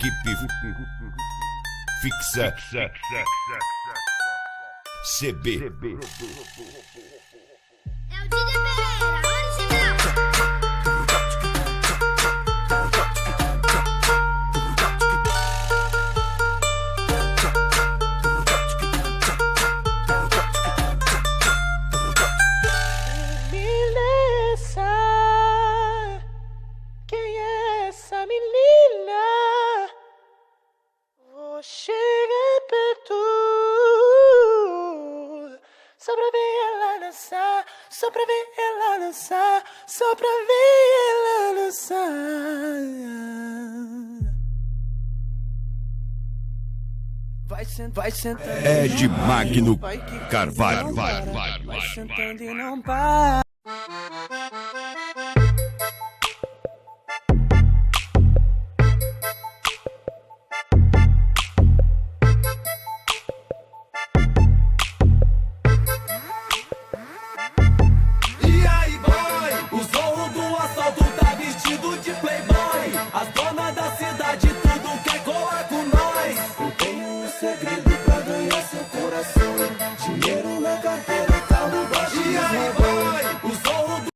Equipe fixa CB. É o DJ Pereira, original. Quem é essa menina? Vou chegar perto só pra ver ela dançar, só pra ver ela dançar, só pra ver ela dançar. Vai sentando. Ed Magno Vai que Carvalho. vai sentando e não para. E aí, boy? O zorro do assalto tá vestido de playboy. As donas da cidade tudo quer colar com nós. Eu tenho um segredo pra ganhar seu coração.